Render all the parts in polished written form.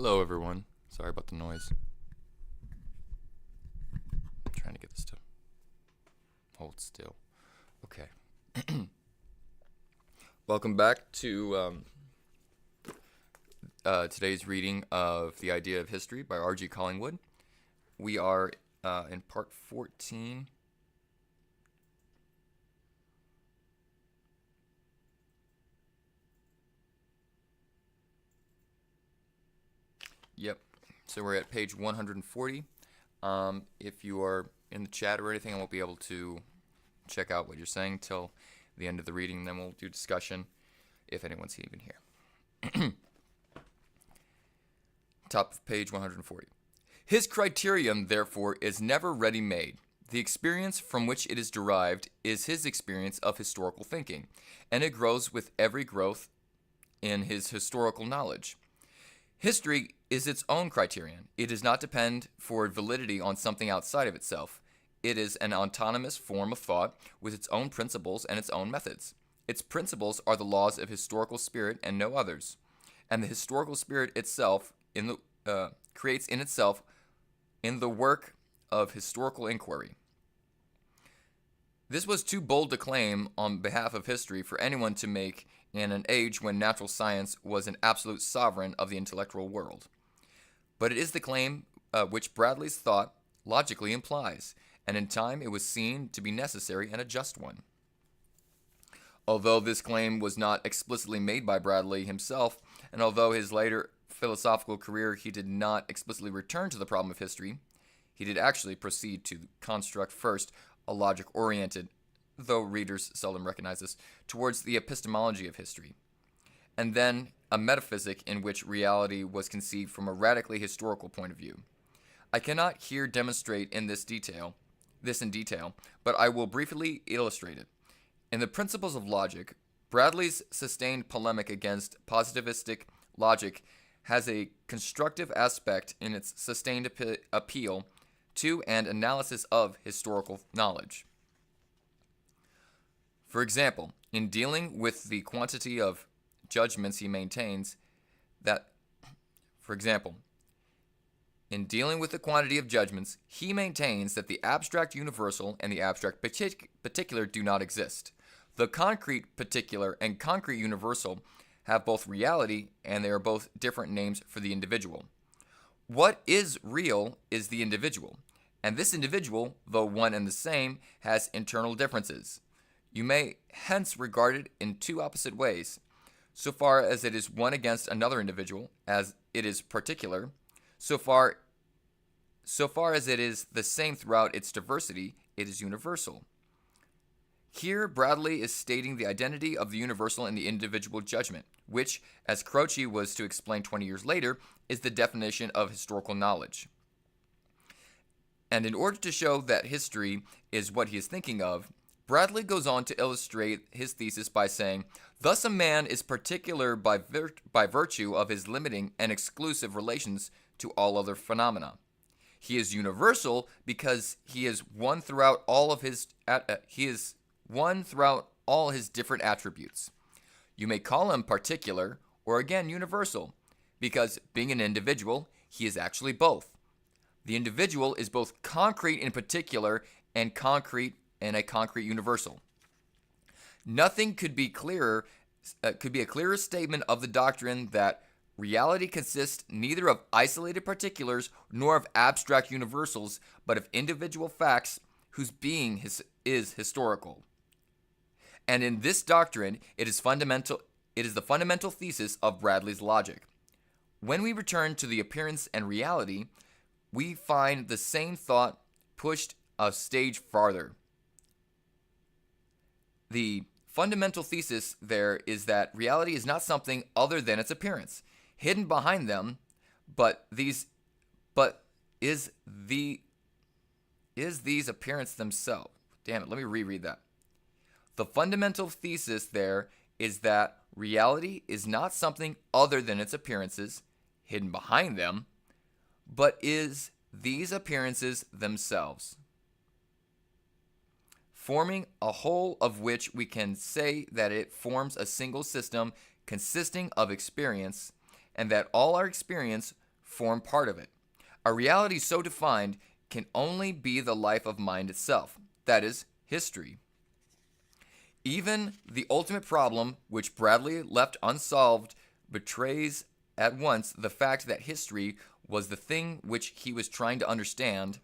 Hello, everyone. Sorry about the noise. I'm trying to get this to hold still. Okay. Welcome back to today's reading of The Idea of History by R.G. Collingwood. We are in part 14. Yep. So we're at page 140. If you are in the chat or anything, I won't be able to check out what you're saying till the end of the reading. Then we'll do discussion if anyone's even here. Top of page 140. His criterion, therefore, is never ready-made. The experience from which it is derived is his experience of historical thinking, and it grows with every growth in his historical knowledge. History is its own criterion. It does not depend for validity on something outside of itself. It is an autonomous form of thought with its own principles and its own methods. Its principles are the laws of historical spirit and no others. And the historical spirit itself creates in itself in the work of historical inquiry. This was too bold a claim on behalf of history for anyone to make in an age when natural science was an absolute sovereign of the intellectual world. But it is the claim which Bradley's thought logically implies, and in time it was seen to be necessary and a just one. Although this claim was not explicitly made by Bradley himself, and although his later philosophical career he did not explicitly return to the problem of history, he did actually proceed to construct first a logic-oriented, though readers seldom recognize this, towards the epistemology of history, and then a metaphysic in which reality was conceived from a radically historical point of view. I cannot here demonstrate this in detail, but I will briefly illustrate it. In the Principles of Logic, Bradley's sustained polemic against positivistic logic has a constructive aspect in its sustained appeal to and analysis of historical knowledge. For example, in dealing with the quantity of judgments he maintains that the abstract universal and the abstract particular do not exist. The concrete particular and concrete universal have both reality, and they are both different names for the individual. What is real is the individual, and this individual, though one and the same, has internal differences. You may hence regard it in two opposite ways. So far as it is one against another individual, as it is particular, so far as it is the same throughout its diversity, it is universal. Here, Bradley is stating the identity of the universal and the individual judgment, which, as Croce was to explain 20 years later, is the definition of historical knowledge. And in order to show that history is what he is thinking of, Bradley goes on to illustrate his thesis by saying, thus a man is particular by virtue of his limiting and exclusive relations to all other phenomena. He is universal because he is one throughout all his different attributes. You may call him particular or again universal, because being an individual, he is actually both. The individual is both concrete in particular and concrete and a concrete universal. Nothing could be a clearer statement of the doctrine that reality consists neither of isolated particulars nor of abstract universals, but of individual facts whose being is historical. And in this doctrine, it is the fundamental thesis of Bradley's logic. When we return to the appearance and reality, we find the same thought pushed a stage farther. The fundamental thesis there is that reality is not something other than its appearance, hidden behind them, but these appearance themselves. Damn it, let me reread that. The fundamental thesis there is that reality is not something other than its appearances, hidden behind them, but is these appearances themselves, forming a whole of which we can say that it forms a single system consisting of experience, and that all our experience form part of it. A reality so defined can only be the life of mind itself, that is, history. Even the ultimate problem, which Bradley left unsolved, betrays at once the fact that history was the thing which he was trying to understand,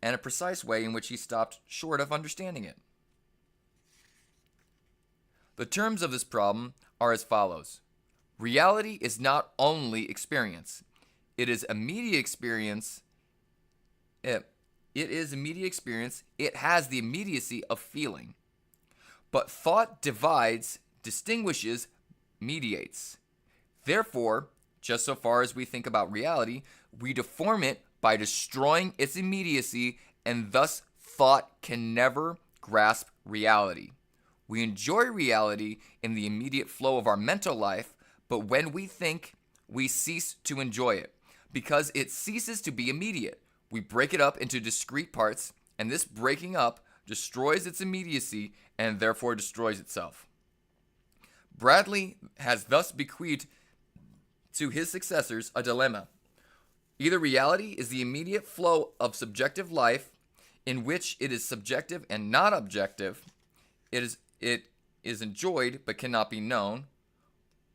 and a precise way in which he stopped short of understanding it. The terms of this problem are as follows. Reality is not only experience. It is immediate experience. It is immediate experience. It has the immediacy of feeling. But thought divides, distinguishes, mediates. Therefore, just so far as we think about reality, we deform it by destroying its immediacy, and thus thought can never grasp reality. We enjoy reality in the immediate flow of our mental life, but when we think, we cease to enjoy it, because it ceases to be immediate. We break it up into discrete parts, and this breaking up destroys its immediacy and therefore destroys itself. Bradley has thus bequeathed to his successors a dilemma. Either reality is the immediate flow of subjective life, in which it is subjective and not objective, it is enjoyed but cannot be known,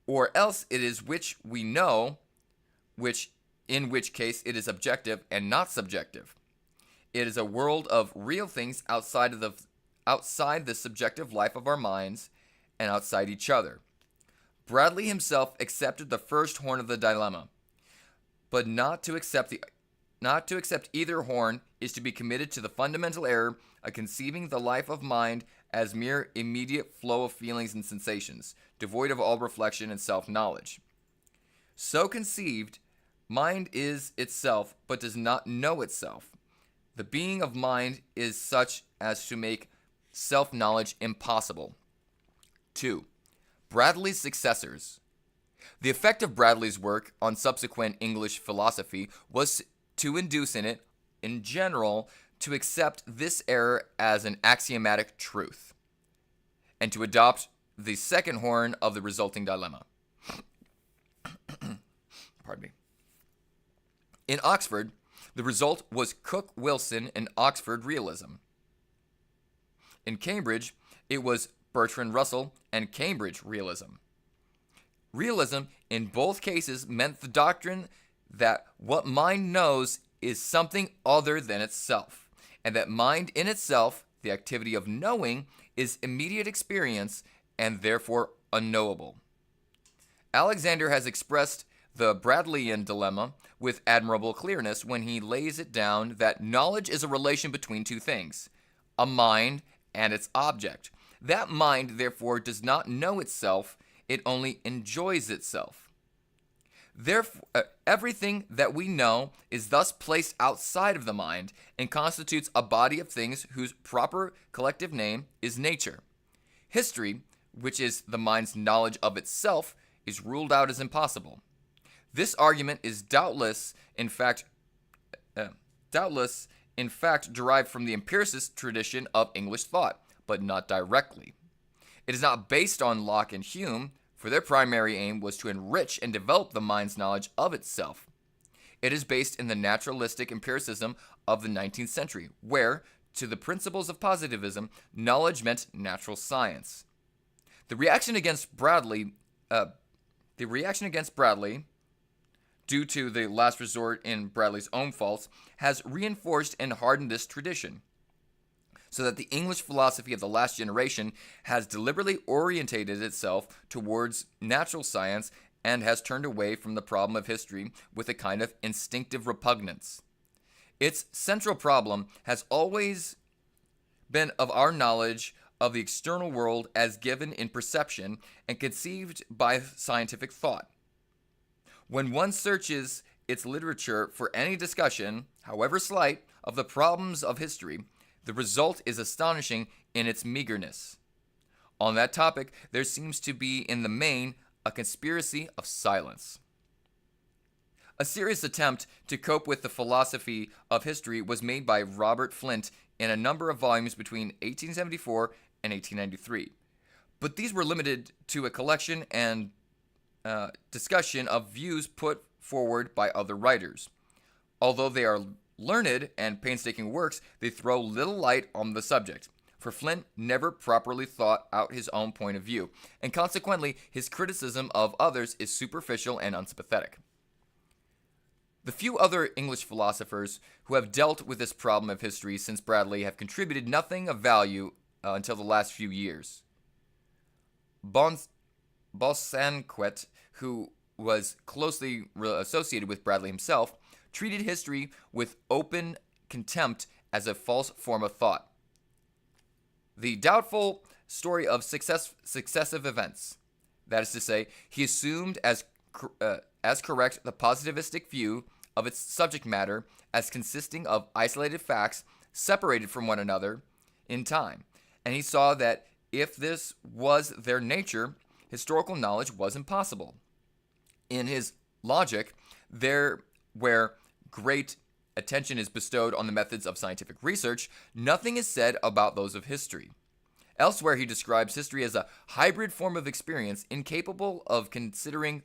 or else it is which we know, in which case it is objective and not subjective. It is a world of real things outside the subjective life of our minds and outside each other. Bradley himself accepted the first horn of the dilemma, but not to accept either horn is to be committed to the fundamental error of conceiving the life of mind as mere immediate flow of feelings and sensations, devoid of all reflection and self-knowledge. So conceived, mind is itself, but does not know itself. The being of mind is such as to make self-knowledge impossible. 2. Bradley's successors. The effect of Bradley's work on subsequent English philosophy was to induce in it, in general, to accept this error as an axiomatic truth, and to adopt the second horn of the resulting dilemma. Pardon me. In Oxford, the result was Cook-Wilson and Oxford realism. In Cambridge, it was Bertrand Russell and Cambridge realism. Realism in both cases meant the doctrine that what mind knows is something other than itself, and that mind in itself, the activity of knowing, is immediate experience and therefore unknowable. Alexander has expressed the Bradleyan dilemma with admirable clearness when he lays it down that knowledge is a relation between two things, a mind and its object. That mind, therefore, does not know itself, it only enjoys itself. Therefore, everything that we know is thus placed outside of the mind and constitutes a body of things whose proper collective name is nature. History, which is the mind's knowledge of itself, is ruled out as impossible. This argument is doubtless in fact derived from the empiricist tradition of English thought, but not directly. It is not based on Locke and Hume, for their primary aim was to enrich and develop the mind's knowledge of itself. It is based in the naturalistic empiricism of the 19th century, where, to the principles of positivism, knowledge meant natural science. The reaction against Bradley, due to the last resort in Bradley's own faults, has reinforced and hardened this tradition, so that the English philosophy of the last generation has deliberately orientated itself towards natural science and has turned away from the problem of history with a kind of instinctive repugnance. Its central problem has always been of our knowledge of the external world as given in perception and conceived by scientific thought. When one searches its literature for any discussion, however slight, of the problems of history, the result is astonishing in its meagerness. On that topic, there seems to be in the main a conspiracy of silence. A serious attempt to cope with the philosophy of history was made by Robert Flint in a number of volumes between 1874 and 1893, but these were limited to a collection and discussion of views put forward by other writers. Although they are learned and painstaking works, they throw little light on the subject, for Flint never properly thought out his own point of view, and consequently his criticism of others is superficial and unsympathetic. The few other English philosophers who have dealt with this problem of history since Bradley have contributed nothing of value until the last few years. Bosanquet, who was closely associated with Bradley himself, treated history with open contempt as a false form of thought. The doubtful story of successive events, that is to say, he assumed as correct the positivistic view of its subject matter as consisting of isolated facts separated from one another in time, and he saw that if this was their nature, historical knowledge was impossible. In his logic, where great attention is bestowed on the methods of scientific research, nothing is said about those of history. Elsewhere, he describes history as a hybrid form of experience incapable of considering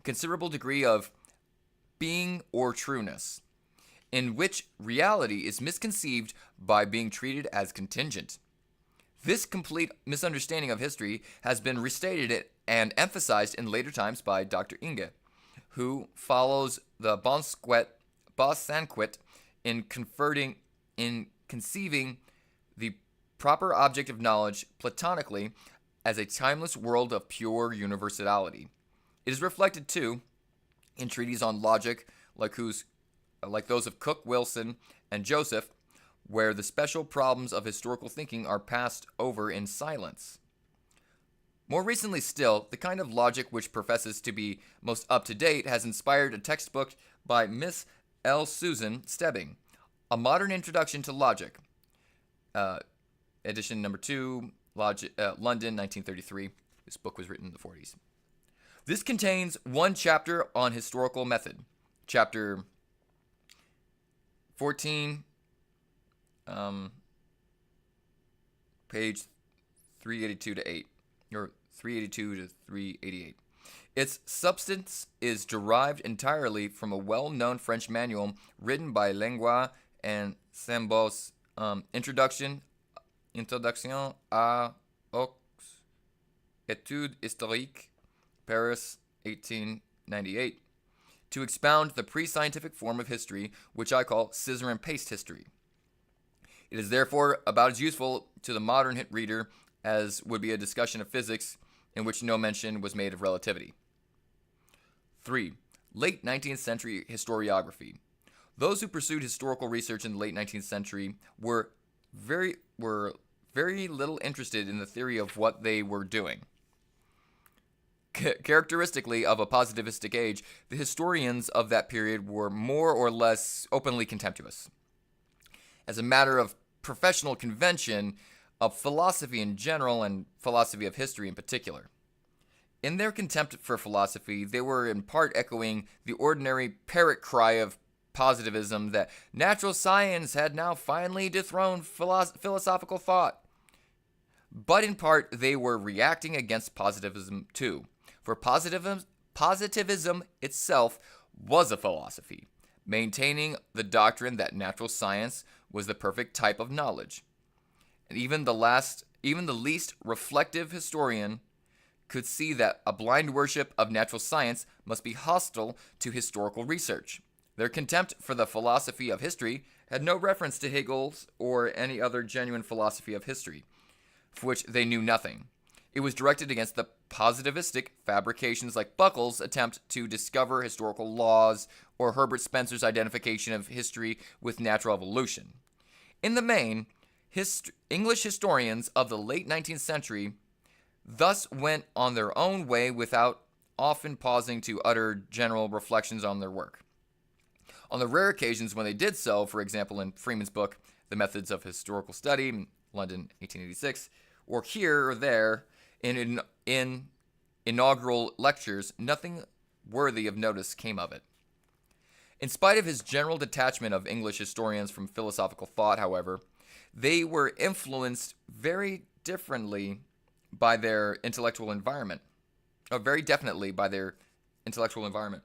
considerable degree of being or trueness, in which reality is misconceived by being treated as contingent. This complete misunderstanding of history has been restated and emphasized in later times by Dr. Inge, who follows the Bosanquet in conceiving the proper object of knowledge platonically as a timeless world of pure universality. It is reflected, too, in treatises on logic like those of Cook, Wilson, and Joseph, where the special problems of historical thinking are passed over in silence. More recently still, the kind of logic which professes to be most up-to-date has inspired a textbook by Miss L. Susan Stebbing, A Modern Introduction to Logic, edition number 2, London, 1933. This book was written in the 40s. This contains one chapter on historical method, chapter 14, page 382 to 8, or 382 to 388. Its substance is derived entirely from a well-known French manual written by Langlois and Sambos, Introduction à aux études historiques, Paris, 1898, to expound the pre-scientific form of history, which I call scissor and paste history. It is therefore about as useful to the modern reader as would be a discussion of physics in which no mention was made of relativity. 3. Late 19th century historiography. Those who pursued historical research in the late 19th century were very little interested in the theory of what they were doing. Characteristically of a positivistic age, the historians of that period were more or less openly contemptuous. As a matter of professional convention, of philosophy in general and philosophy of history in particular. In their contempt for philosophy, they were in part echoing the ordinary parrot cry of positivism that natural science had now finally dethroned philosophical thought. But in part, they were reacting against positivism too, for positivism itself was a philosophy, maintaining the doctrine that natural science was the perfect type of knowledge. And even the least reflective historian could see that a blind worship of natural science must be hostile to historical research. Their contempt for the philosophy of history had no reference to Hegel's or any other genuine philosophy of history, for which they knew nothing. It was directed against the positivistic fabrications like Buckle's attempt to discover historical laws or Herbert Spencer's identification of history with natural evolution. In the main, English historians of the late 19th century thus went on their own way without often pausing to utter general reflections on their work. On the rare occasions when they did so, for example in Freeman's book, The Methods of Historical Study, London, 1886, or here or there in inaugural lectures, nothing worthy of notice came of it. In spite of his general detachment of English historians from philosophical thought, however, they were influenced very differently by their intellectual environment, or very definitely by their intellectual environment.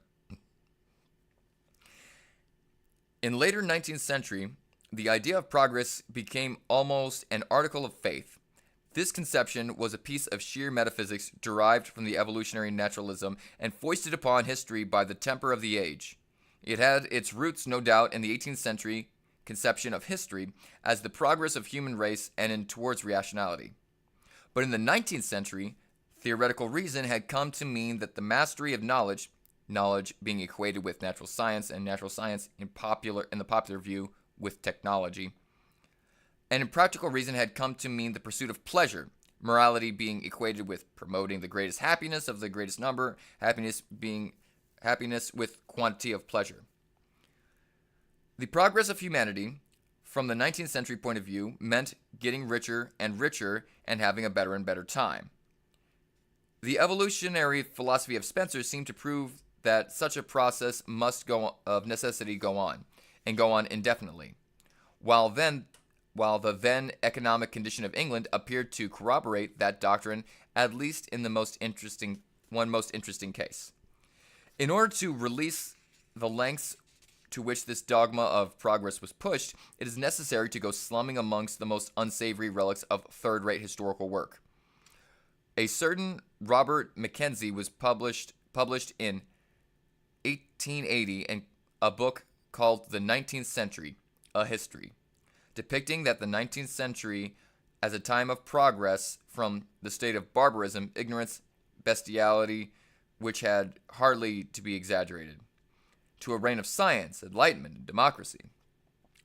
In later 19th century, the idea of progress became almost an article of faith. This conception was a piece of sheer metaphysics derived from the evolutionary naturalism and foisted upon history by the temper of the age. It had its roots, no doubt, in the 18th century conception of history as the progress of human race and in towards rationality. But in the 19th century, theoretical reason had come to mean that the mastery of knowledge being equated with natural science, and natural science in the popular view with technology, and in practical reason had come to mean the pursuit of pleasure, morality being equated with promoting the greatest happiness of the greatest number, happiness being happiness with quantity of pleasure. The progress of humanity, from the 19th century point of view, meant getting richer and richer and having a better and better time. The evolutionary philosophy of Spencer seemed to prove that such a process must of necessity go on, and go on indefinitely, while the then economic condition of England appeared to corroborate that doctrine, at least in the most interesting case. In order to release the lengths to which this dogma of progress was pushed, it is necessary to go slumming amongst the most unsavory relics of third-rate historical work. A certain Robert Mackenzie was published in 1880 in a book called The 19th Century, A History, depicting that the 19th century as a time of progress from the state of barbarism, ignorance, bestiality, which had hardly to be exaggerated, to a reign of science, enlightenment, and democracy.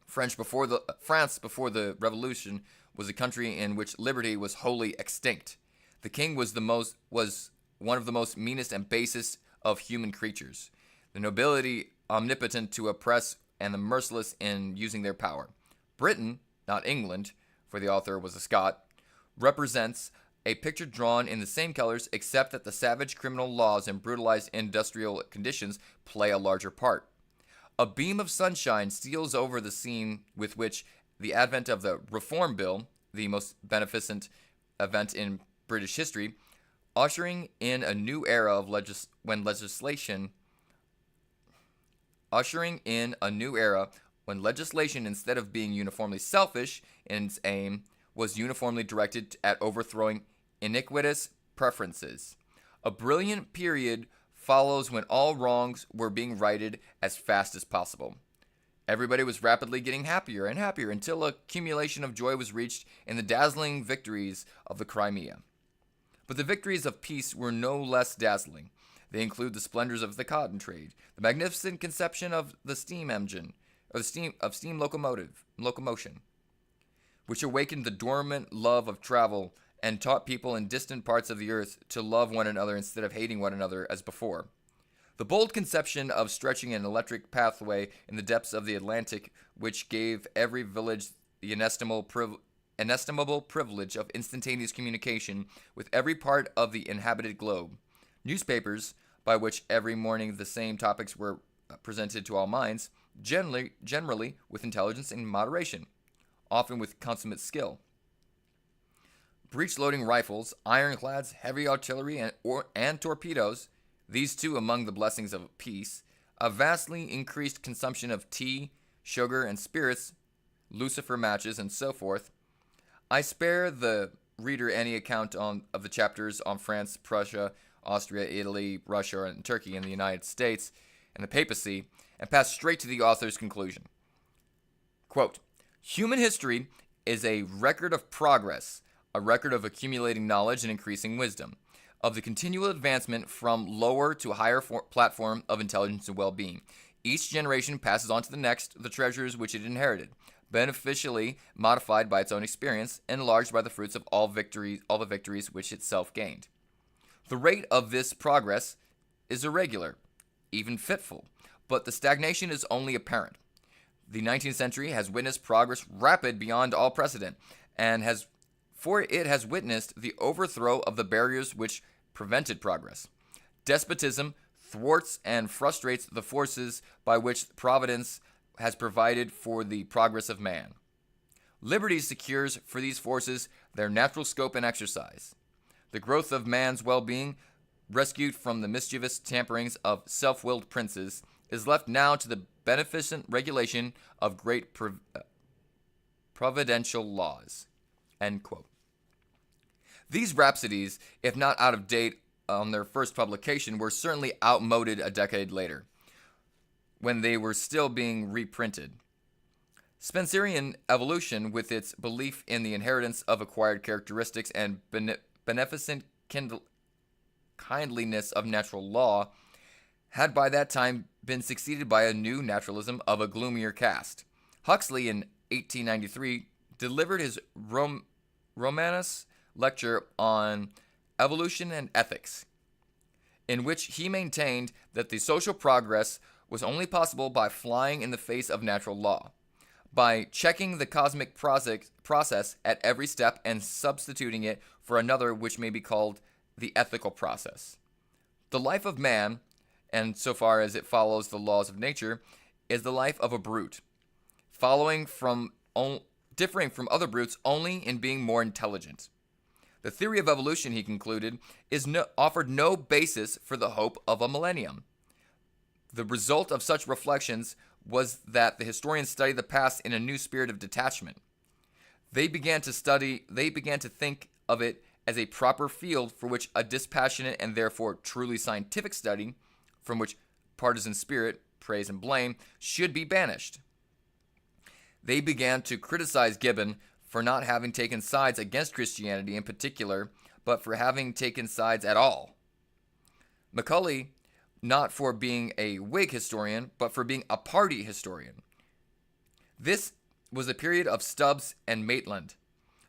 France before the Revolution was a country in which liberty was wholly extinct. The king was one of the most meanest and basest of human creatures. The nobility omnipotent to oppress, and the merciless in using their power. Britain, not England, for the author was a Scot, represents a picture drawn in the same colors, except that the savage criminal laws and brutalized industrial conditions play a larger part. A beam of sunshine steals over the scene with which the advent of the Reform Bill, the most beneficent event in British history, ushering in a new era of when legislation, instead of being uniformly selfish in its aim, was uniformly directed at overthrowing iniquitous preferences. A brilliant period follows when all wrongs were being righted as fast as possible. Everybody was rapidly getting happier and happier until a accumulation of joy was reached in the dazzling victories of the Crimea. But the victories of peace were no less dazzling. They include the splendors of the cotton trade, the magnificent conception of the steam engine, or steam locomotion, which awakened the dormant love of travel and taught people in distant parts of the earth to love one another instead of hating one another as before. The bold conception of stretching an electric pathway in the depths of the Atlantic, which gave every village the inestimable privilege of instantaneous communication with every part of the inhabited globe. Newspapers, by which every morning the same topics were presented to all minds, generally with intelligence and moderation, often with consummate skill. Breech-loading rifles, ironclads, heavy artillery, and torpedoes, these two among the blessings of peace, a vastly increased consumption of tea, sugar, and spirits, lucifer matches, and so forth. I spare the reader any account of the chapters on France, Prussia, Austria, Italy, Russia, and Turkey, and the United States, and the papacy, and pass straight to the author's conclusion. Quote, "Human history is a record of progress, a record of accumulating knowledge and increasing wisdom, of the continual advancement from lower to higher platform of intelligence and well-being. Each generation passes on to the next the treasures which it inherited, beneficially modified by its own experience, enlarged by the fruits of all the victories which itself gained. The rate of this progress is irregular, even fitful, but the stagnation is only apparent. The 19th century has witnessed progress rapid beyond all precedent, and has witnessed the overthrow of the barriers which prevented progress. Despotism thwarts and frustrates the forces by which Providence has provided for the progress of man. Liberty secures for these forces their natural scope and exercise. The growth of man's well-being, rescued from the mischievous tamperings of self-willed princes, is left now to the beneficent regulation of great providential laws. End quote. These rhapsodies, if not out of date on their first publication, were certainly outmoded a decade later, when they were still being reprinted. Spencerian evolution, with its belief in the inheritance of acquired characteristics and beneficent kindliness of natural law, had by that time been succeeded by a new naturalism of a gloomier cast. Huxley, in 1893, delivered his Romanus lecture on evolution and ethics, in which he maintained that the social progress was only possible by flying in the face of natural law, by checking the cosmic process at every step and substituting it for another which may be called the ethical process. The life of man, and so far as it follows the laws of nature, is the life of a brute, differing from other brutes only in being more intelligent. The theory of evolution, he concluded, offered no basis for the hope of a millennium. The result of such reflections was that the historians studied the past in a new spirit of detachment. They began to think of it as a proper field for which a dispassionate and therefore truly scientific study, from which partisan spirit, praise and blame, should be banished. They began to criticize Gibbon for not having taken sides against Christianity in particular, but for having taken sides at all. Macaulay, not for being a Whig historian, but for being a party historian. This was the period of Stubbs and Maitland,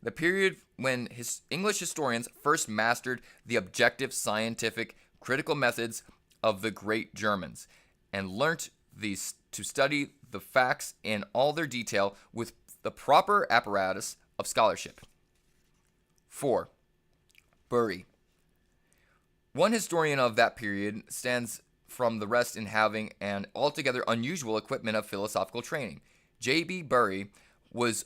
the period when English historians first mastered the objective, scientific, critical methods of the great Germans, and learnt to study the facts in all their detail with the proper apparatus of scholarship. 4. Bury. One historian of that period stands from the rest in having an altogether unusual equipment of philosophical training. J.B. Bury was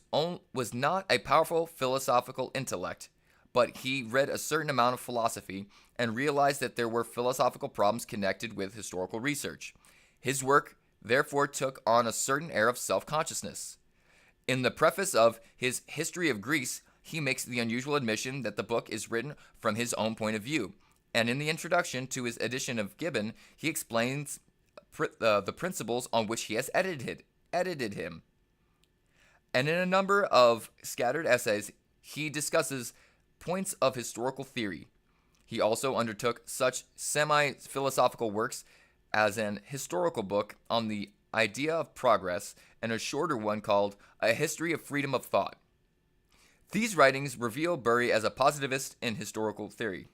not a powerful philosophical intellect, but he read a certain amount of philosophy and realized that there were philosophical problems connected with historical research. His work therefore took on a certain air of self-consciousness. In the preface of his History of Greece, he makes the unusual admission that the book is written from his own point of view, and in the introduction to his edition of Gibbon, he explains the principles on which he has edited him. And in a number of scattered essays, he discusses points of historical theory. He also undertook such semi-philosophical works as an historical book on the idea of progress and a shorter one called A History of Freedom of Thought. These writings reveal Bury as a positivist in historical theory,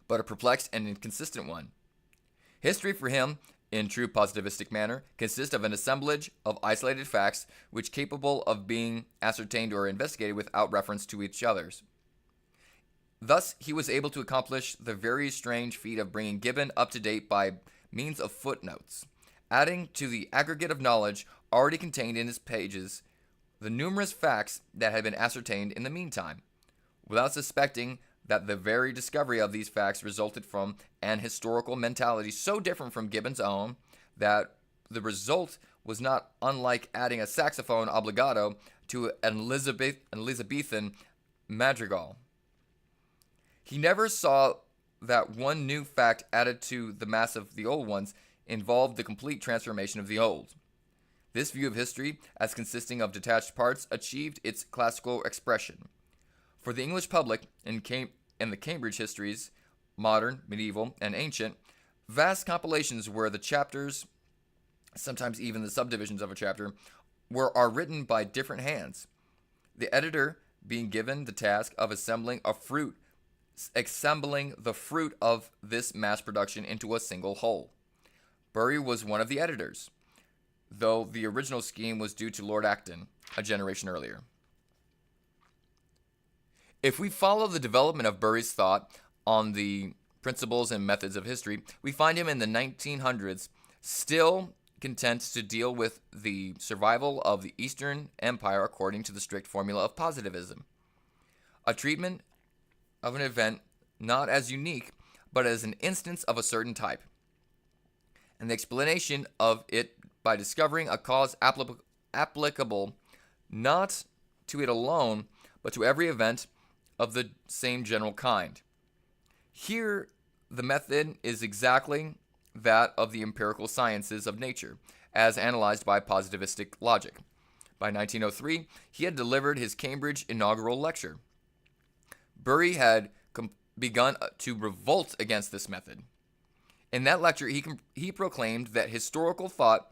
but a perplexed and inconsistent one. History for him, in true positivistic manner, consists of an assemblage of isolated facts which capable of being ascertained or investigated without reference to each other's. Thus, he was able to accomplish the very strange feat of bringing Gibbon up to date by means of footnotes, adding to the aggregate of knowledge already contained in his pages the numerous facts that had been ascertained in the meantime, without suspecting that the very discovery of these facts resulted from an historical mentality so different from Gibbon's own that the result was not unlike adding a saxophone obbligato to an Elizabethan madrigal. He never saw that one new fact added to the mass of the old ones involved the complete transformation of the old. This view of history, as consisting of detached parts, achieved its classical expression. For the English public, in the Cambridge histories, modern, medieval, and ancient, vast compilations where the chapters, sometimes even the subdivisions of a chapter, are written by different hands, the editor being given the task of assembling the fruit of this mass production into a single whole. Bury was one of the editors, though the original scheme was due to Lord Acton a generation earlier. If we follow the development of Bury's thought on the principles and methods of history, we find him in the 1900s still content to deal with the survival of the Eastern Empire according to the strict formula of positivism, a treatment of an event not as unique, but as an instance of a certain type. and the explanation of it by discovering a cause applicable not to it alone, but to every event of the same general kind. Here, the method is exactly that of the empirical sciences of nature, as analyzed by positivistic logic. By 1903, he had delivered his Cambridge inaugural lecture. Bury had begun to revolt against this method. In that lecture, he proclaimed that historical thought,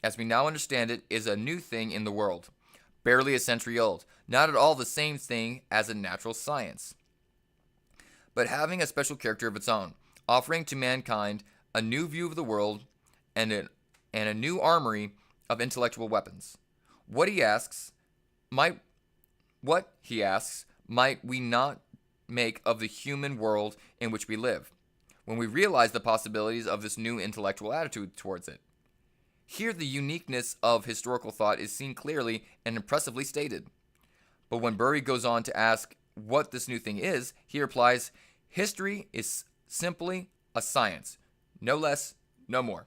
as we now understand it, is a new thing in the world, barely a century old, not at all the same thing as a natural science, but having a special character of its own, offering to mankind a new view of the world and a new armory of intellectual weapons. What he asks, might we not make of the human world in which we live, when we realize the possibilities of this new intellectual attitude towards it? Here, the uniqueness of historical thought is seen clearly and impressively stated. But when Bury goes on to ask what this new thing is, he replies, history is simply a science, no less, no more.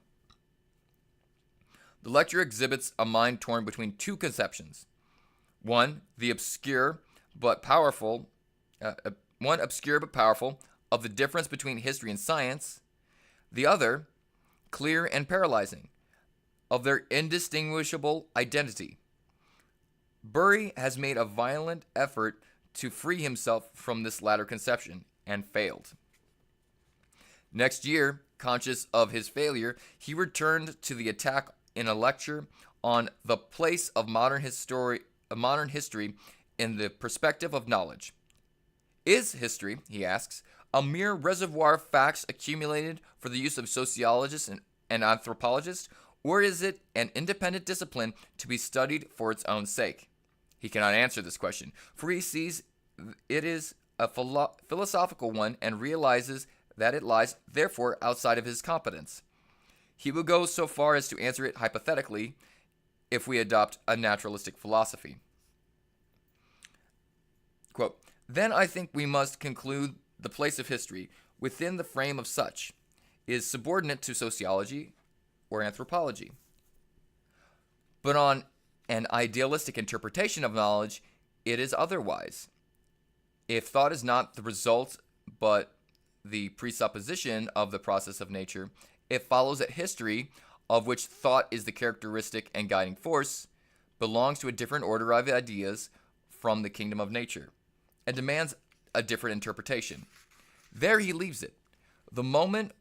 The lecture exhibits a mind torn between two conceptions. One obscure but powerful of the difference between history and science. The other, clear and paralyzing, of their indistinguishable identity. Bury has made a violent effort to free himself from this latter conception and failed. Next year, conscious of his failure, he returned to the attack in a lecture on the place of modern history in the perspective of knowledge. Is history, he asks, a mere reservoir of facts accumulated for the use of sociologists and anthropologists, or is it an independent discipline to be studied for its own sake? He cannot answer this question, for he sees it is a philosophical one and realizes that it lies, therefore, outside of his competence. He will go so far as to answer it hypothetically if we adopt a naturalistic philosophy. Quote, then I think we must conclude the place of history within the frame of such is subordinate to sociology or anthropology. But on an idealistic interpretation of knowledge, it is otherwise. If thought is not the result but the presupposition of the process of nature, it follows that history, of which thought is the characteristic and guiding force, belongs to a different order of ideas from the kingdom of nature, and demands a different interpretation. There he leaves it. The moment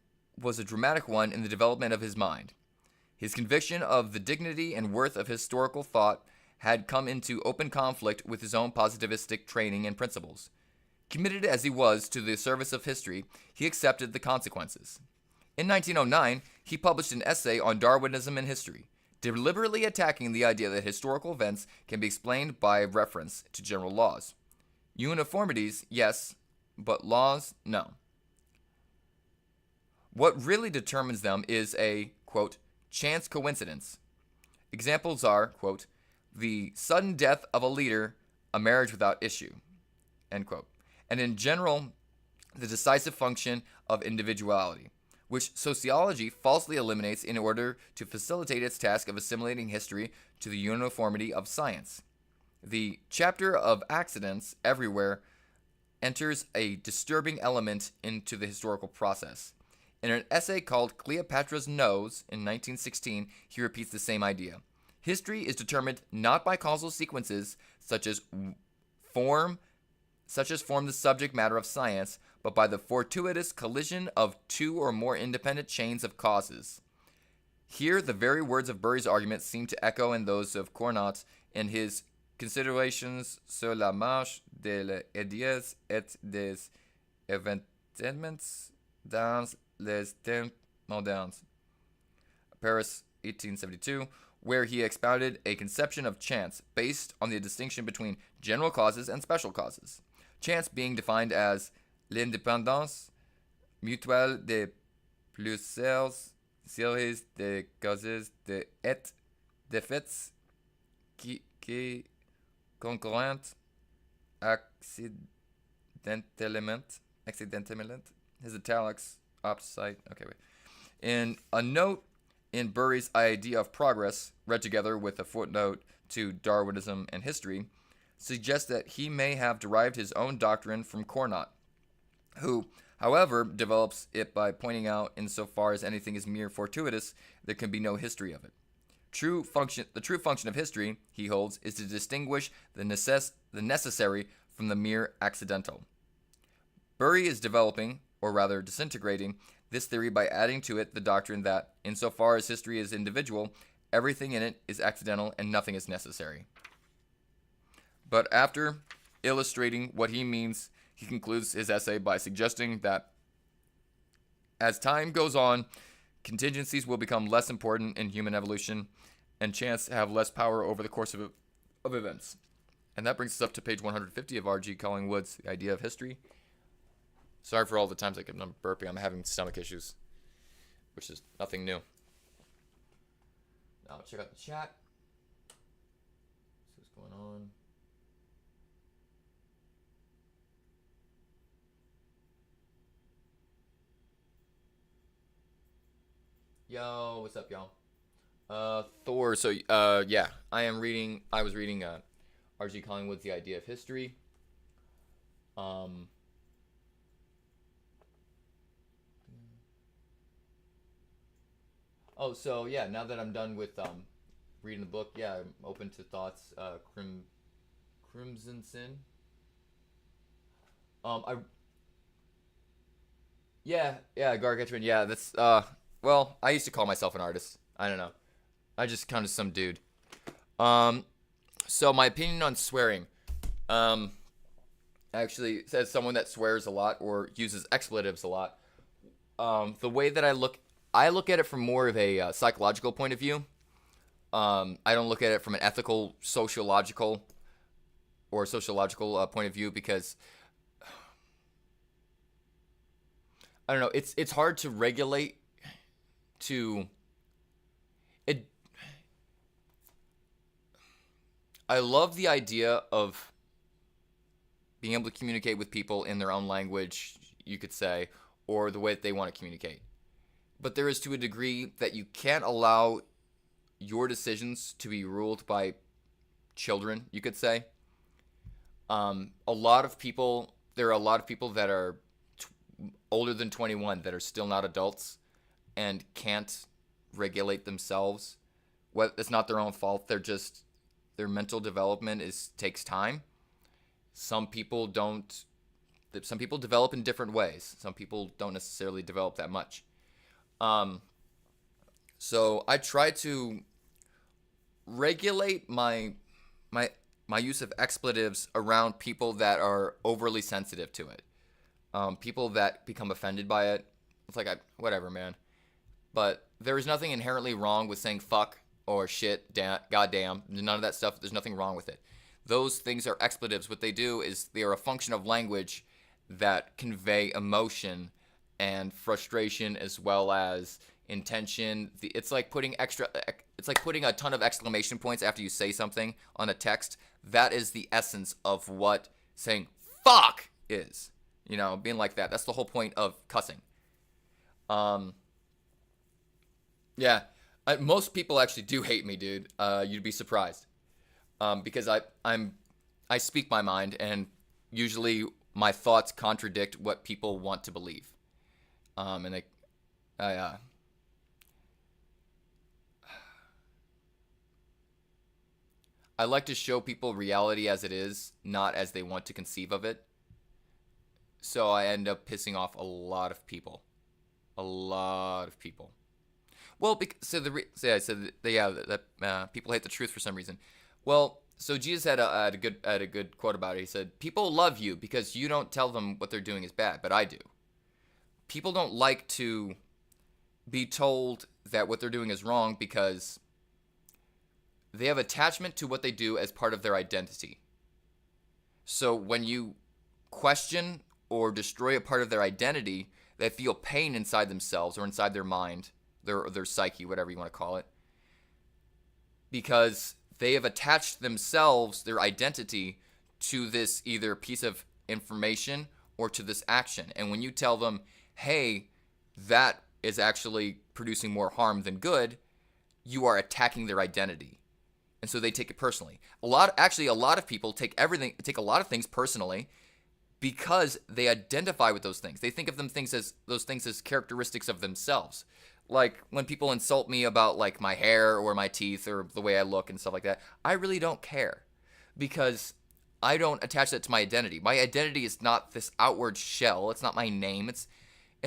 was a dramatic one in the development of his mind. His conviction of the dignity and worth of historical thought had come into open conflict with his own positivistic training and principles. Committed as he was to the service of history, he accepted the consequences. In 1909, he published an essay on Darwinism and history, deliberately attacking the idea that historical events can be explained by reference to general laws. Uniformities, yes, but laws, no. What really determines them is a, quote, chance coincidence. Examples are, quote, the sudden death of a leader, a marriage without issue, end quote. And in general, the decisive function of individuality, which sociology falsely eliminates in order to facilitate its task of assimilating history to the uniformity of science. The chapter of accidents everywhere enters a disturbing element into the historical process. In an essay called Cleopatra's Nose in 1916, he repeats the same idea. History is determined not by causal sequences such as form the subject matter of science, but by the fortuitous collision of two or more independent chains of causes. Here, the very words of Bury's argument seem to echo in those of Cournot in his Considerations sur la marche des idées et des événements dans les temps modernes, Paris, 1872, where he expounded a conception of chance based on the distinction between general causes and special causes. Chance being defined as l'indépendance mutuelle de plusieurs séries de causes et d'effets qui concurrent accidentellement. His italics, opposite. Okay, wait. In a note in Bury's idea of progress, read together with a footnote to Darwinism and history, suggests that he may have derived his own doctrine from Cournot, who, however, develops it by pointing out, insofar as anything is mere fortuitous, there can be no history of it. The true function of history, he holds, is to distinguish the necessary from the mere accidental. Bury is developing, or rather disintegrating, this theory by adding to it the doctrine that, insofar as history is individual, everything in it is accidental and nothing is necessary. But after illustrating what he means, he concludes his essay by suggesting that as time goes on, contingencies will become less important in human evolution and chance have less power over the course of events. And that brings us up to page 150 of R.G. Collingwood's The Idea of History. Sorry for all the times I kept burping. I'm having stomach issues, which is nothing new. Now check out the chat. See what's going on. Yo, what's up, y'all? Thor. So, yeah, I was reading R.G. Collingwood's The Idea of History. Oh, so yeah, now that I'm done with reading the book, yeah, I'm open to thoughts. Crimson Sin. Gargantuan. Yeah, that's well, I used to call myself an artist. I don't know. I just kind of some dude. So my opinion on swearing. Actually, as someone that swears a lot or uses expletives a lot, the way that I look at it from more of a psychological point of view. I don't look at it from an ethical, sociological point of view because I don't know. It's hard to regulate. I love the idea of being able to communicate with people in their own language, you could say, or the way that they want to communicate. But there is to a degree that you can't allow your decisions to be ruled by children, you could say. There are a lot of people that are older than 21 that are still not adults and can't regulate themselves. Well, it's not their own fault. Their mental development takes time. Some people don't. Some people develop in different ways. Some people don't necessarily develop that much. So I try to regulate my use of expletives around people that are overly sensitive to it. People that become offended by it. It's like, whatever, man. But there is nothing inherently wrong with saying fuck or shit, goddamn. None of that stuff. There's nothing wrong with it. Those things are expletives. What they do is they are a function of language that convey emotion and frustration as well as intention. It's like putting a ton of exclamation points after you say something on a text. That is the essence of what saying fuck is. You know, being like that. That's the whole point of cussing. Yeah. Most people actually do hate me, dude. You'd be surprised. Because I speak my mind, and usually my thoughts contradict what people want to believe. And I like to show people reality as it is, not as they want to conceive of it. So I end up pissing off a lot of people. Well, people hate the truth for some reason. Well, so Jesus had a good quote about it. He said, "People love you because you don't tell them what they're doing is bad, but I do." People don't like to be told that what they're doing is wrong because they have attachment to what they do as part of their identity. So when you question or destroy a part of their identity, they feel pain inside themselves or inside their mind, their psyche, whatever you want to call it, because they have attached themselves, their identity, to this either piece of information or to this action. And when you tell them, hey, that is actually producing more harm than good, you are attacking their identity. And so they take it personally. A lot of people take a lot of things personally because they identify with those things. They think of those things as characteristics of themselves. Like when people insult me about like my hair or my teeth or the way I look and stuff like that, I really don't care because I don't attach that to my identity. My identity is not this outward shell. It's not my name. It's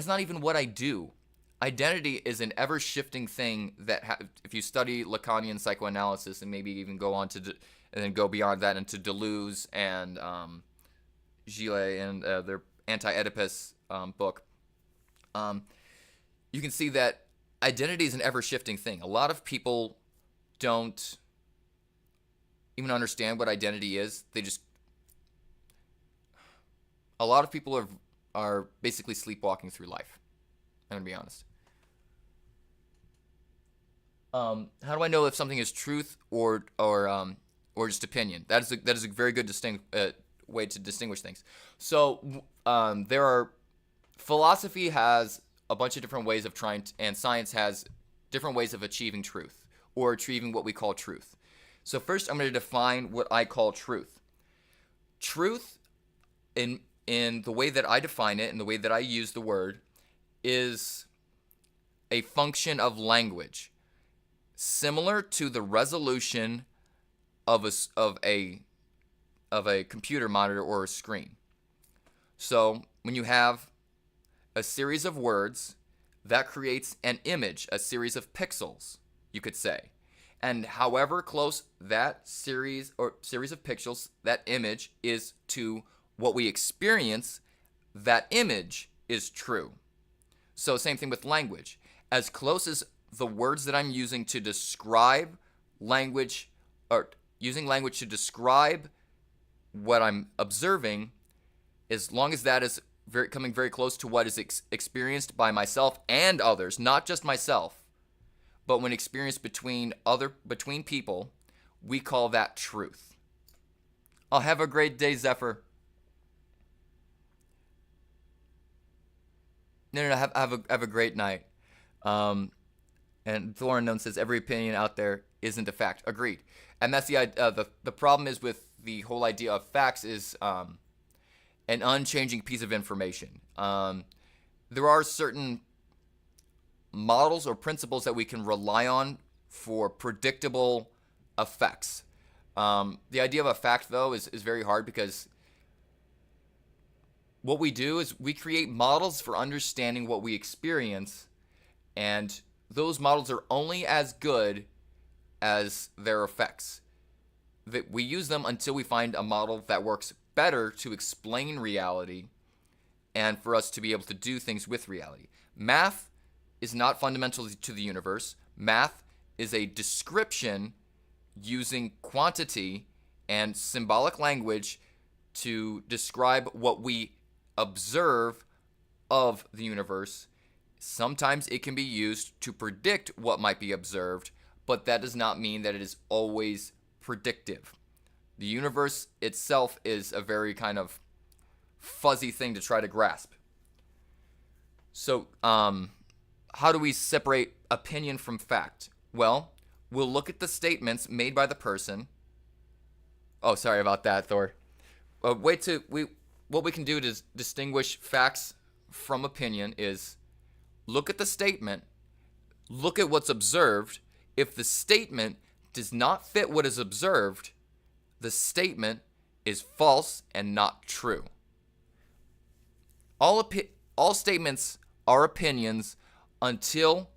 not even what I do. Identity is an ever-shifting thing that if you study Lacanian psychoanalysis and maybe even go on to and then go beyond that into Deleuze and Gilles and their Anti-Oedipus book, you can see that identity is an ever-shifting thing. A lot of people don't even understand what identity is. A lot of people are basically sleepwalking through life. I'm gonna be honest. How do I know if something is truth or just opinion? That is a very good way to distinguish things. So philosophy has a bunch of different ways of and science has different ways of achieving truth or achieving what we call truth. So first, I'm going to define what I call truth. Truth, in the way that I define it and the way that I use the word, is a function of language, similar to the resolution of a computer monitor or a screen. So when you have a series of words, that creates an image, a series of pixels, you could say. And however close that series of pixels, that image is to what we experience, that image is true. So same thing with language. As close as the words that I'm using to describe language, or using language to describe what I'm observing, as long as that is coming very close to what is experienced by myself and others, not just myself, but when experienced between people, we call that truth. I'll have a great day, Zephyr. No, have a great night. And Thor Unknown says every opinion out there isn't a fact. Agreed. And that's the problem is with the whole idea of facts is an unchanging piece of information. There are certain models or principles that we can rely on for predictable effects. The idea of a fact, though, is very hard because what we do is we create models for understanding what we experience, and those models are only as good as their effects. That we use them until we find a model that works better to explain reality and for us to be able to do things with reality. Math is not fundamental to the universe. Math is a description using quantity and symbolic language to describe what we observe of the universe. Sometimes it can be used to predict what might be observed, but that does not mean that it is always predictive. The universe itself is a very kind of fuzzy thing to try to grasp. So, how do we separate opinion from fact? Well, we'll look at the statements made by the person. Oh, sorry about that, Thor. What we can do to distinguish facts from opinion is look at the statement, look at what's observed. If the statement does not fit what is observed, the statement is false and not true. All statements are opinions until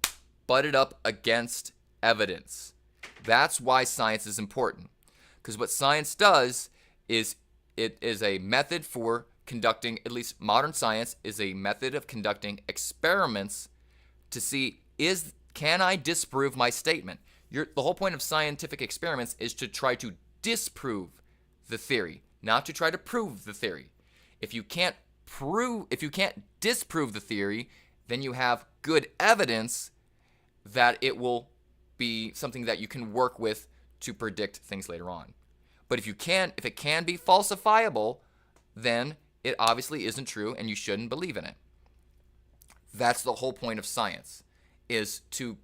butted up against evidence. That's why science is important. Because what science does is it is a method for conducting, at least modern science is a method of conducting experiments to see, can I disprove my statement? The whole point of scientific experiments is to try to disprove the theory, not to try to prove the theory. If you can't disprove the theory, then you have good evidence that it will be something that you can work with to predict things later on. But if it can be falsifiable, then it obviously isn't true and you shouldn't believe in it. That's the whole point of science, is to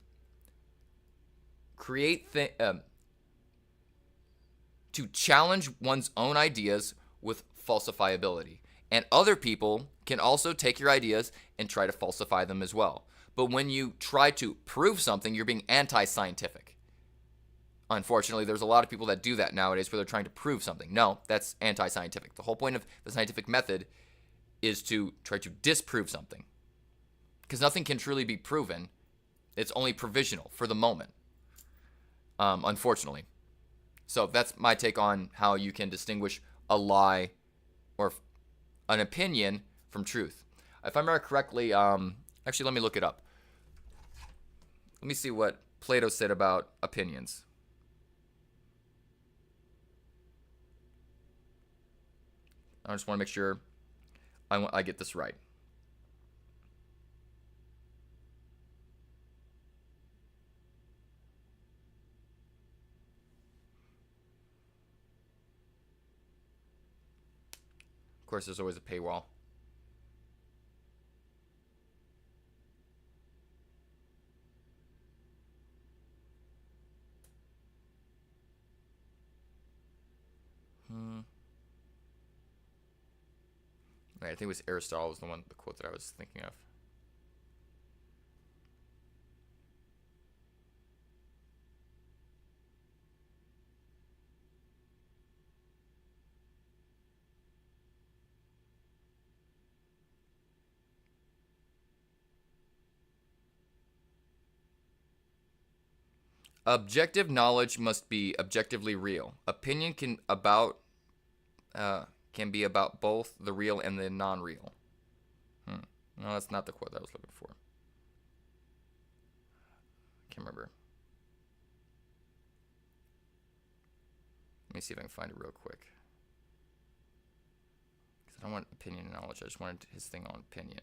create to challenge one's own ideas with falsifiability. And other people can also take your ideas and try to falsify them as well. But when you try to prove something, you're being anti-scientific. Unfortunately, there's a lot of people that do that nowadays where they're trying to prove something. No, that's anti-scientific. The whole point of the scientific method is to try to disprove something. Because nothing can truly be proven. It's only provisional for the moment, unfortunately. So that's my take on how you can distinguish a lie or an opinion from truth. If I remember correctly, actually, let me look it up. Let me see what Plato said about opinions. I just want to make sure I get this right. Of course, there's always a paywall. Right, I think it was Aristotle was the quote that I was thinking of. Objective knowledge must be objectively real. Opinion can be about both the real and the non-real. No, that's not the quote that I was looking for. Can't remember. Let me see if I can find it real quick. Because I don't want opinion and knowledge. I just wanted his thing on opinion.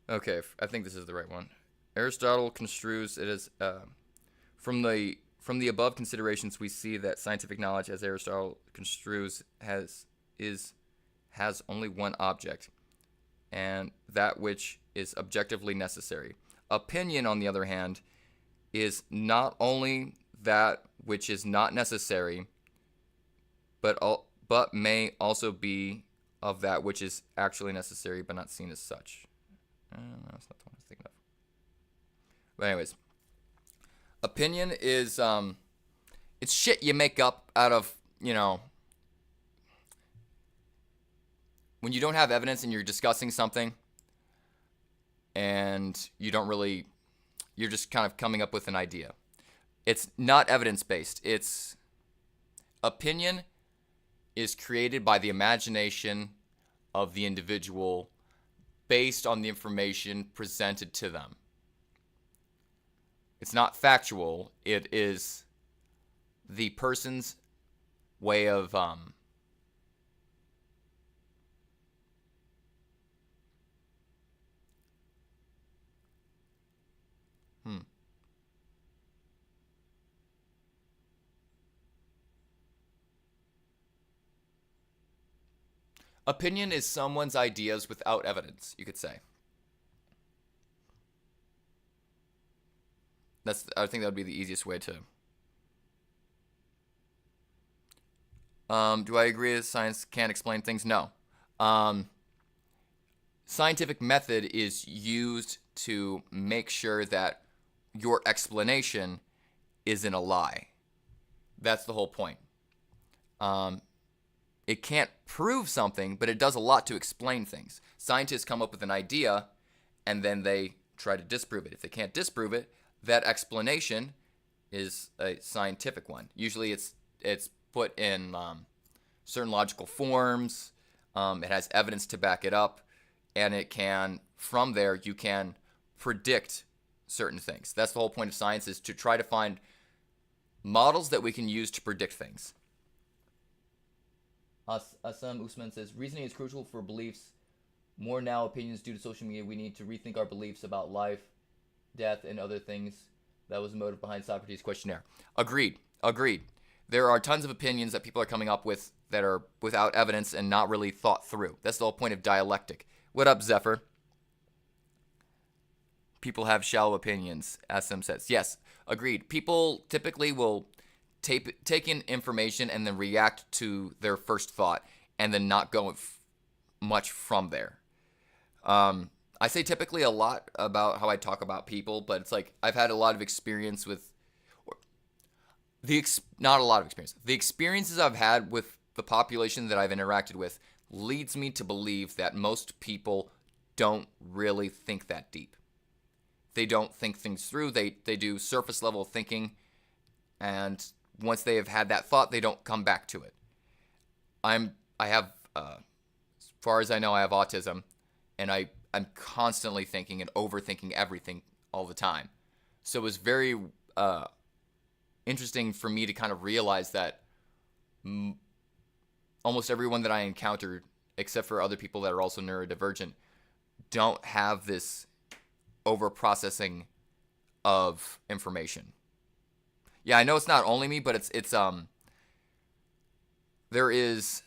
Okay, I think this is the right one. Aristotle construes it as from the above considerations, we see that scientific knowledge, as Aristotle construes, has only one object, and that which is objectively necessary. Opinion, on the other hand, is not only that which is not necessary, but may also be of that which is actually necessary, but not seen as such. No, that's not the one I was thinking of. But anyways, opinion is it's shit you make up out of, when you don't have evidence and you're discussing something and you're just kind of coming up with an idea. It's not evidence-based. Opinion is created by the imagination of the individual based on the information presented to them. It's not factual. It is the person's way of Opinion is someone's ideas without evidence, you could say. I think that would be the easiest way to. Do I agree that science can't explain things? No. Scientific method is used to make sure that your explanation isn't a lie. That's the whole point. It can't prove something, but it does a lot to explain things. Scientists come up with an idea, and then they try to disprove it. If they can't disprove it, that explanation is a scientific one. Usually it's put in certain logical forms. It has evidence to back it up, and from there, you can predict certain things. That's the whole point of science, is to try to find models that we can use to predict things. Assam Usman says, reasoning is crucial for beliefs. More now, opinions due to social media. We need to rethink our beliefs about life death and other things. That was the motive behind Socrates' questionnaire. Agreed. Agreed. There are tons of opinions that people are coming up with that are without evidence and not really thought through. That's the whole point of dialectic. What up, Zephyr? People have shallow opinions, SM says. Yes, agreed. People typically will take in information and then react to their first thought and then not go much from there. I say typically a lot about how I talk about people, but it's like I've had a lot of experience with not a lot of experience. The experiences I've had with the population that I've interacted with leads me to believe that most people don't really think that deep. They don't think things through. They do surface level thinking, and once they have had that thought, they don't come back to it. I have, as far as I know, I have autism, and I'm constantly thinking and overthinking everything all the time. So it was very interesting for me to kind of realize that almost everyone that I encountered, except for other people that are also neurodivergent, don't have this over-processing of information. Yeah, I know it's not only me, but it's there is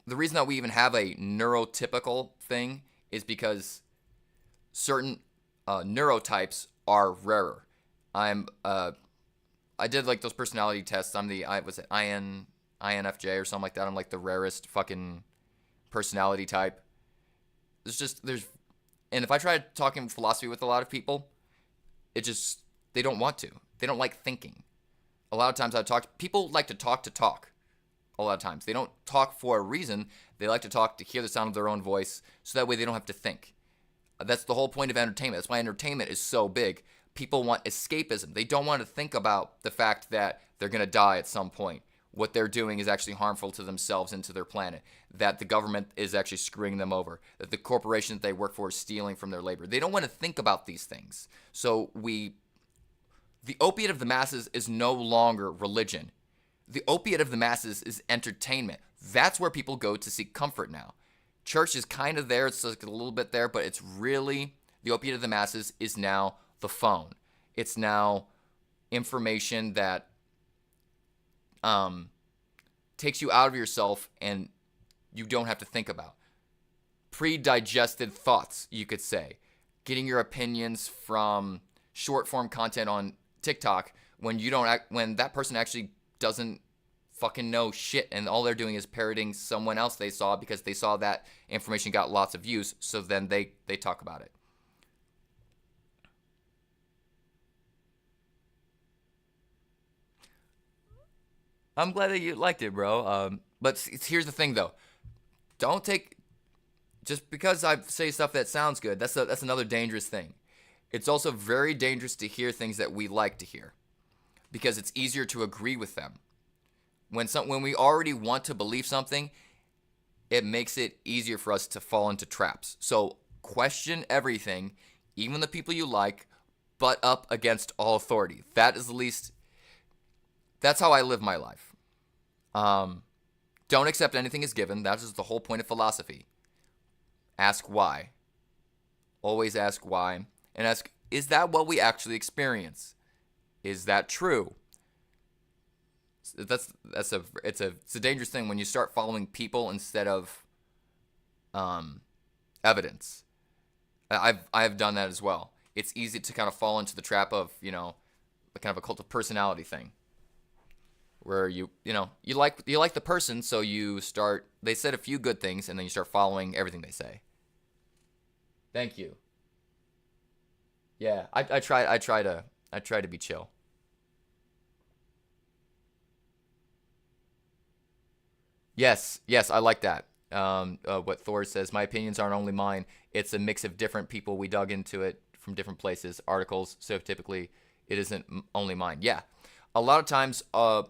the reason that we even have a neurotypical thing is because certain neurotypes are rarer. I did like those personality tests. I'm the INFJ or something like that. I'm like the rarest fucking personality type. And if I try talking philosophy with a lot of people, they don't want to. They don't like thinking. A lot of times people like to talk. A lot of times. They don't talk for a reason. They like to talk to hear the sound of their own voice, so that way they don't have to think. That's the whole point of entertainment. That's why entertainment is so big. People want escapism. They don't want to think about the fact that they're going to die at some point. What they're doing is actually harmful to themselves and to their planet. That the government is actually screwing them over. That the corporation that they work for is stealing from their labor. They don't want to think about these things. So the opiate of the masses is no longer religion. The opiate of the masses is entertainment. That's where people go to seek comfort now. Church is kind of there. It's like a little bit there, but it's really, the opiate of the masses is now the phone. It's now information that takes you out of yourself and you don't have to think about. Pre-digested thoughts, you could say. Getting your opinions from short form content on TikTok when that person actually doesn't fucking know shit, and all they're doing is parroting someone else they saw because they saw that information got lots of views, so then they talk about it. I'm glad that you liked it, bro. But here's the thing, though. Don't take just because I say stuff that sounds good. That's another dangerous thing. It's also very dangerous to hear things that we like to hear, because it's easier to agree with them. When we already want to believe something, it makes it easier for us to fall into traps. So question everything, even the people you like, butt up against all authority. That's how I live my life. Don't accept anything as given. That is the whole point of philosophy. Ask why. Always ask why. And ask, is that what we actually experience? Is that true? It's a dangerous thing when you start following people instead of evidence. I've done that as well. It's easy to kind of fall into the trap of, kind of a cult of personality thing, where you like the person, so they said a few good things and then you start following everything they say. Thank you. Yeah, I try to be chill. Yes, I like that. What Thor says, my opinions aren't only mine. It's a mix of different people. We dug into it from different places, articles. So typically, it isn't only mine. Yeah, a lot of times, all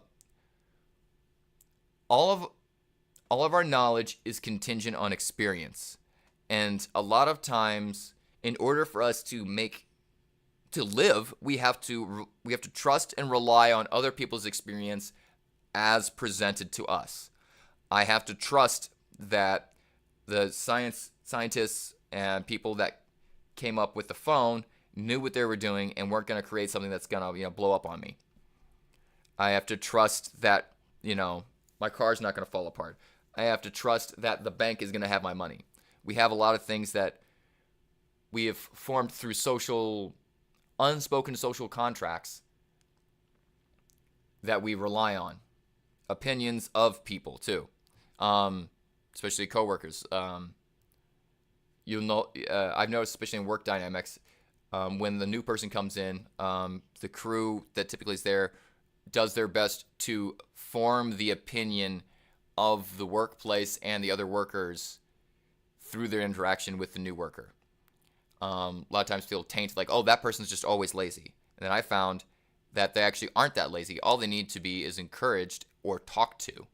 of our knowledge is contingent on experience, and a lot of times, in order for us to live, we have to trust and rely on other people's experience as presented to us. I have to trust that the scientists and people that came up with the phone knew what they were doing and weren't going to create something that's going to, blow up on me. I have to trust that, my car's not going to fall apart. I have to trust that the bank is going to have my money. We have a lot of things that we have formed through unspoken social contracts that we rely on. Opinions of people, too. Especially coworkers. I've noticed, especially in work dynamics, when the new person comes in, the crew that typically is there does their best to form the opinion of the workplace and the other workers through their interaction with the new worker. A lot of times feel tainted, like, oh, that person's just always lazy. And then I found that they actually aren't that lazy. All they need to be is encouraged or talked to.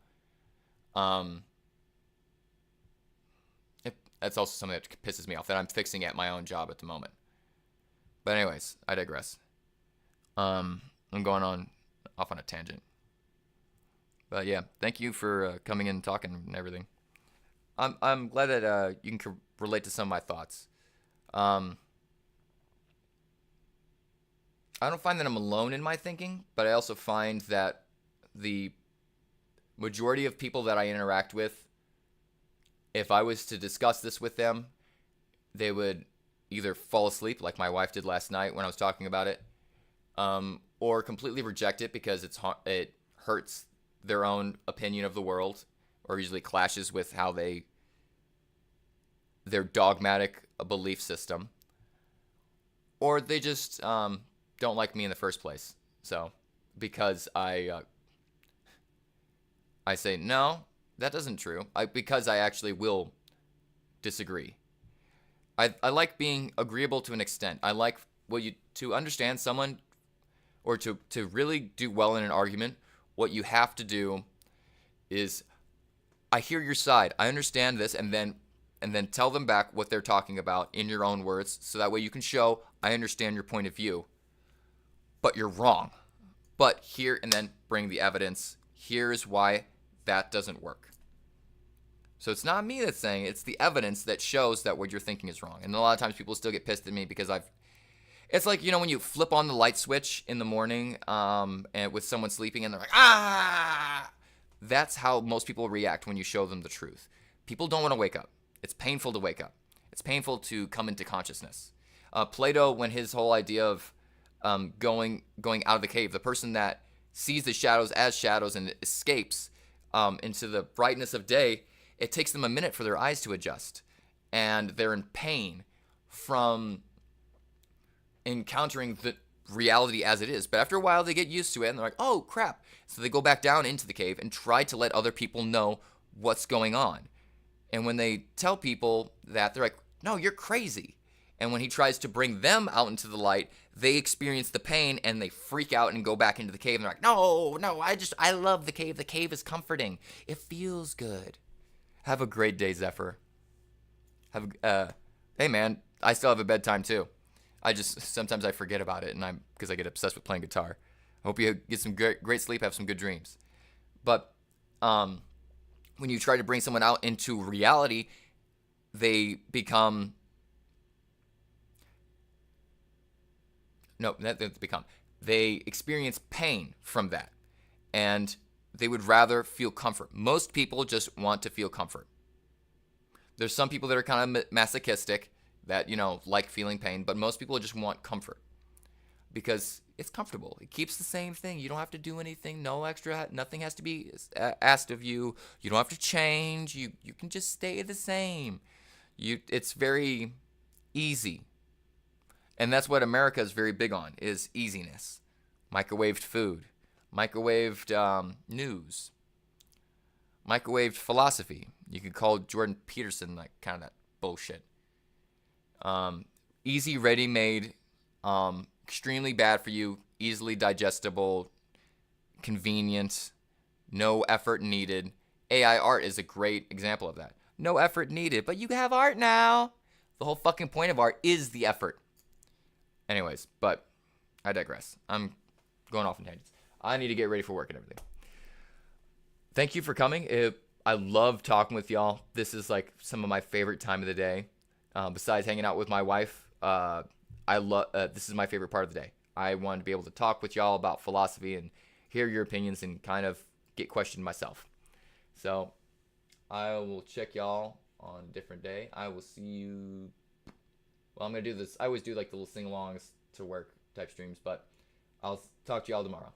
That's also something that pisses me off, that I'm fixing at my own job at the moment. But anyways, I digress. I'm going off on a tangent. But yeah, thank you for coming in and talking and everything. I'm glad that you can relate to some of my thoughts. I don't find that I'm alone in my thinking, but I also find that the majority of people that I interact with, if I was to discuss this with them, they would either fall asleep, like my wife did last night when I was talking about it, or completely reject it because it hurts their own opinion of the world, or usually clashes with how their dogmatic belief system, or they just don't like me in the first place. So because I say no, that isn't true, because I actually will disagree. I like being agreeable to an extent. I like to understand someone, or to really do well in an argument. What you have to do is, I hear your side, I understand this, and then tell them back what they're talking about in your own words, so that way you can show, I understand your point of view, but you're wrong. But here, and then bring the evidence. Here's why that doesn't work. So it's not me that's saying it, it's the evidence that shows that what you're thinking is wrong. And a lot of times people still get pissed at me because it's like, when you flip on the light switch in the morning, and with someone sleeping and they're like, ah! That's how most people react when you show them the truth. People don't want to wake up. It's painful to wake up. It's painful to come into consciousness. Plato, when his whole idea of going out of the cave, the person that sees the shadows as shadows and escapes into the brightness of day, it takes them a minute for their eyes to adjust. And they're in pain from encountering the reality as it is. But after a while, they get used to it, and they're like, oh, crap. So they go back down into the cave and try to let other people know what's going on. And when they tell people that, they're like, no, you're crazy. And when he tries to bring them out into the light, they experience the pain and they freak out and go back into the cave. And they're like, no, I love the cave. The cave is comforting. It feels good. Have a great day, Zephyr. Hey man, I still have a bedtime too. Sometimes I forget about it, and because I get obsessed with playing guitar. I hope you get some great sleep, have some good dreams. But when you try to bring someone out into reality, they become they experience pain from that, and they would rather feel comfort. Most people just want to feel comfort. There's some people that are kind of masochistic that, like feeling pain, but most people just want comfort because it's comfortable. It keeps the same thing. You don't have to do anything. Nothing has to be asked of you. You don't have to change. You can just stay the same. It's very easy. And that's what America is very big on, is easiness. Microwaved food. Microwaved news, microwaved philosophy. You could call Jordan Peterson like kind of that bullshit. Easy, ready-made, extremely bad for you, easily digestible, convenient, no effort needed. AI art is a great example of that. No effort needed, but you have art now. The whole fucking point of art is the effort. Anyways, but I digress. I'm going off in tangents. I need to get ready for work and everything. Thank you for coming. I love talking with y'all. This is like some of my favorite time of the day. Besides hanging out with my wife, I I love this is my favorite part of the day. I wanted to be able to talk with y'all about philosophy and hear your opinions and kind of get questioned myself. So I will check y'all on a different day. I will see you. Well, I'm gonna do this. I always do like the little sing-alongs to work type streams, but I'll talk to y'all tomorrow.